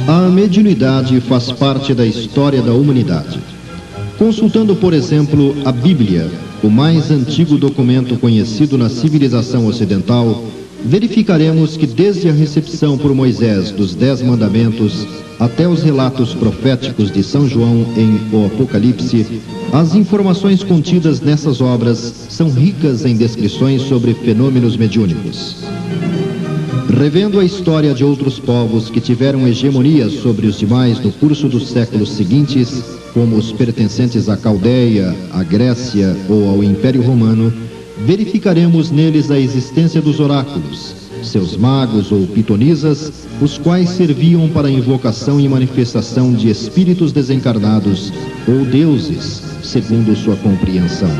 A mediunidade faz parte da história da humanidade. Consultando, por exemplo, a Bíblia, o mais antigo documento conhecido na civilização ocidental, verificaremos que desde a recepção por Moisés dos 10 mandamentos até os relatos proféticos de São João em O Apocalipse, as informações contidas nessas obras são ricas em descrições sobre fenômenos mediúnicos. Revendo a história de outros povos que tiveram hegemonia sobre os demais no curso dos séculos seguintes, como os pertencentes à Caldeia, à Grécia ou ao Império Romano, verificaremos neles a existência dos oráculos, seus magos ou pitonisas, os quais serviam para a invocação e manifestação de espíritos desencarnados ou deuses, segundo sua compreensão.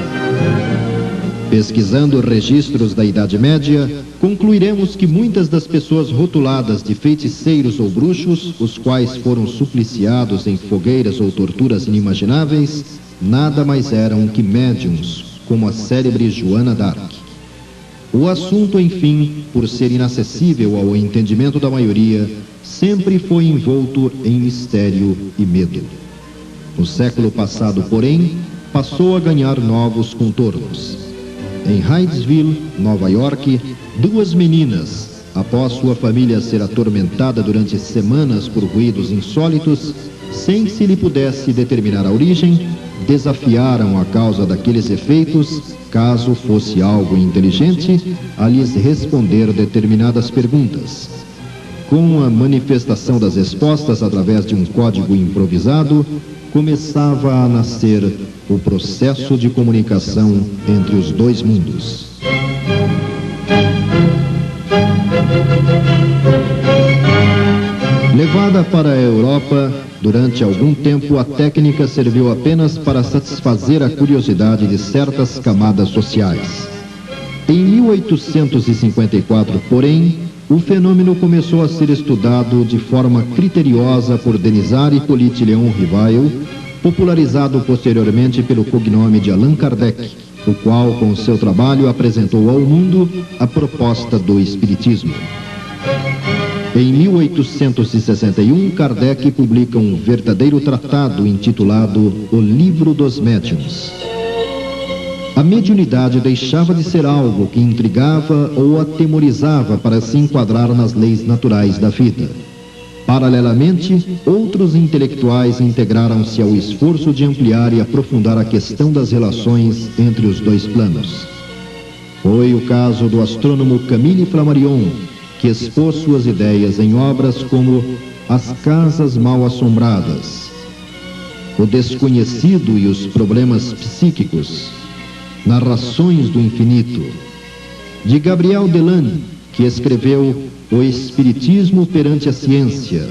Pesquisando registros da Idade Média, concluiremos que muitas das pessoas rotuladas de feiticeiros ou bruxos, os quais foram supliciados em fogueiras ou torturas inimagináveis, nada mais eram que médiuns, como a célebre Joana d'Arc. O assunto, enfim, por ser inacessível ao entendimento da maioria, sempre foi envolto em mistério e medo. No século passado, porém, passou a ganhar novos contornos. Em Hydesville, Nova York, 2 meninas, após sua família ser atormentada durante semanas por ruídos insólitos, sem que se lhe pudesse determinar a origem, desafiaram a causa daqueles efeitos, caso fosse algo inteligente, a lhes responder determinadas perguntas. Com a manifestação das respostas através de um código improvisado, começava a nascer o processo de comunicação entre os 2 mundos. Levada para a Europa, durante algum tempo a técnica serviu apenas para satisfazer a curiosidade de certas camadas sociais. Em 1854, porém, o fenômeno começou a ser estudado de forma criteriosa por Denis Hippolyte Léon Rivail, popularizado posteriormente pelo cognome de Allan Kardec, o qual, com seu trabalho, apresentou ao mundo a proposta do Espiritismo. Em 1861, Kardec publica um verdadeiro tratado intitulado O Livro dos Médiuns. A mediunidade deixava de ser algo que intrigava ou atemorizava para se enquadrar nas leis naturais da vida. Paralelamente, outros intelectuais integraram-se ao esforço de ampliar e aprofundar a questão das relações entre os 2 planos. Foi o caso do astrônomo Camille Flammarion, que expôs suas ideias em obras como As Casas Mal Assombradas, O Desconhecido e os Problemas Psíquicos, Narrações do Infinito, de Gabriel Delane, que escreveu O Espiritismo perante a Ciência,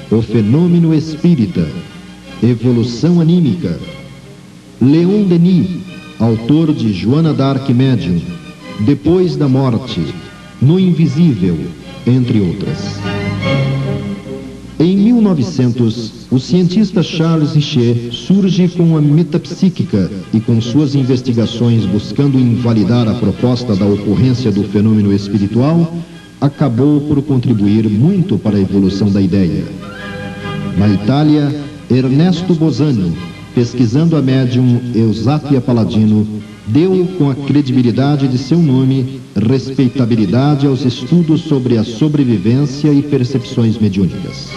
O Fenômeno Espírita, Evolução Anímica, Leon Denis, autor de Joana d'Arc Médium, Depois da Morte, No Invisível, entre outras. Em 1900, o cientista Charles Richer surge com a metapsíquica e com suas investigações buscando invalidar a proposta da ocorrência do fenômeno espiritual, acabou por contribuir muito para a evolução da ideia. Na Itália, Ernesto Bosano, pesquisando a médium Eusápia Paladino, deu, com a credibilidade de seu nome, respeitabilidade aos estudos sobre a sobrevivência e percepções mediúnicas.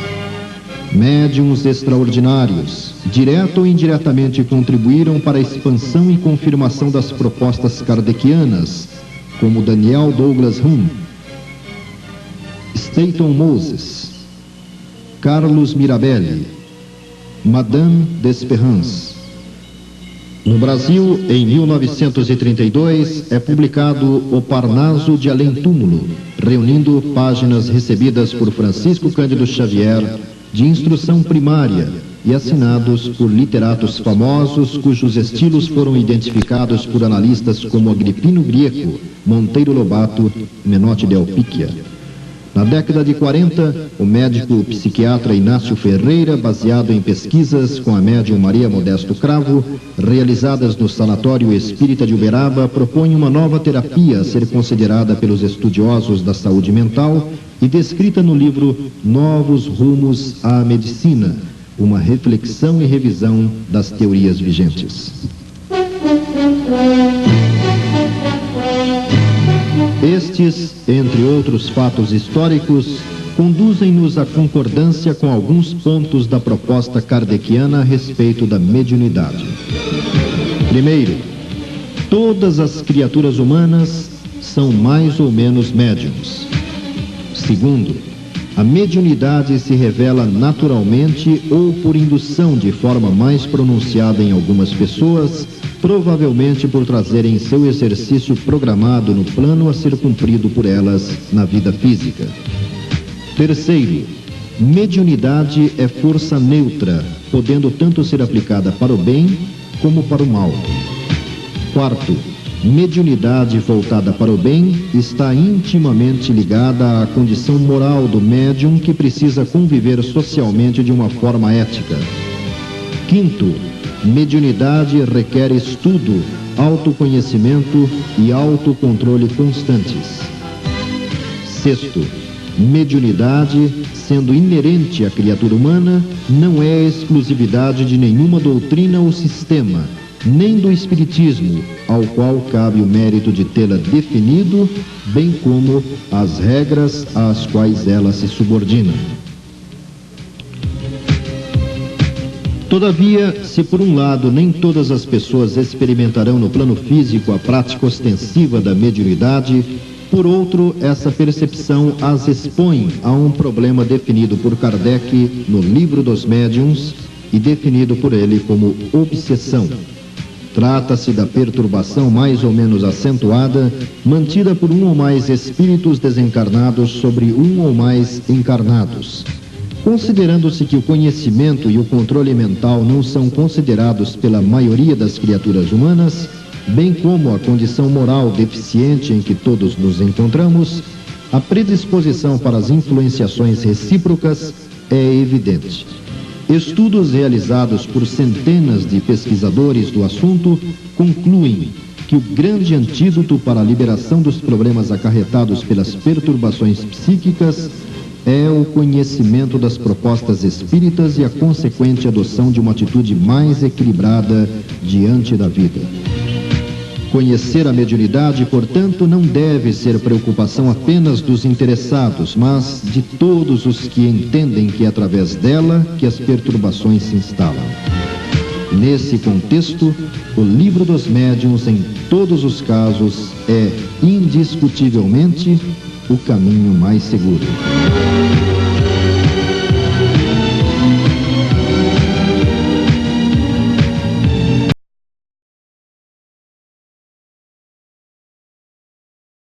Médiuns extraordinários, direto ou indiretamente, contribuíram para a expansão e confirmação das propostas kardecianas, como Daniel Douglas Hume, Staton Moses, Carlos Mirabelli, Madame d'Espérance. No Brasil, em 1932, é publicado O Parnaso de Além Túmulo, reunindo páginas recebidas por Francisco Cândido Xavier, de instrução primária, e assinados por literatos famosos cujos estilos foram identificados por analistas como Agripino Grieco, Monteiro Lobato, Menotti Del Picchia. Na década de 40, o médico psiquiatra Inácio Ferreira, baseado em pesquisas com a médium Maria Modesto Cravo, realizadas no Sanatório Espírita de Uberaba, propõe uma nova terapia a ser considerada pelos estudiosos da saúde mental e descrita no livro Novos Rumos à Medicina, uma reflexão e revisão das teorias vigentes. Estes, entre outros fatos históricos, conduzem-nos à concordância com alguns pontos da proposta kardeciana a respeito da mediunidade. Primeiro, todas as criaturas humanas são mais ou menos médiums. Segundo, a mediunidade se revela naturalmente ou por indução de forma mais pronunciada em algumas pessoas, provavelmente por trazerem seu exercício programado no plano a ser cumprido por elas na vida física. Terceiro, mediunidade é força neutra, podendo tanto ser aplicada para o bem como para o mal. Quarto, mediunidade voltada para o bem está intimamente ligada à condição moral do médium, que precisa conviver socialmente de uma forma ética. Quinto, mediunidade requer estudo, autoconhecimento e autocontrole constantes. Sexto, mediunidade, sendo inerente à criatura humana, não é exclusividade de nenhuma doutrina ou sistema, nem do espiritismo, ao qual cabe o mérito de tê-la definido, bem como as regras às quais ela se subordina. Todavia, se por um lado nem todas as pessoas experimentarão no plano físico a prática ostensiva da mediunidade, por outro, essa percepção as expõe a um problema definido por Kardec no Livro dos Médiuns e definido por ele como obsessão. Trata-se da perturbação mais ou menos acentuada, mantida por um ou mais espíritos desencarnados sobre um ou mais encarnados. Considerando-se que o conhecimento e o controle mental não são considerados pela maioria das criaturas humanas, bem como a condição moral deficiente em que todos nos encontramos, a predisposição para as influenciações recíprocas é evidente. Estudos realizados por centenas de pesquisadores do assunto concluem que o grande antídoto para a liberação dos problemas acarretados pelas perturbações psíquicas é o conhecimento das propostas espíritas e a consequente adoção de uma atitude mais equilibrada diante da vida. Conhecer a mediunidade, portanto, não deve ser preocupação apenas dos interessados, mas de todos os que entendem que é através dela que as perturbações se instalam. Nesse contexto, o Livro dos Médiuns, em todos os casos, é indiscutivelmente o caminho mais seguro.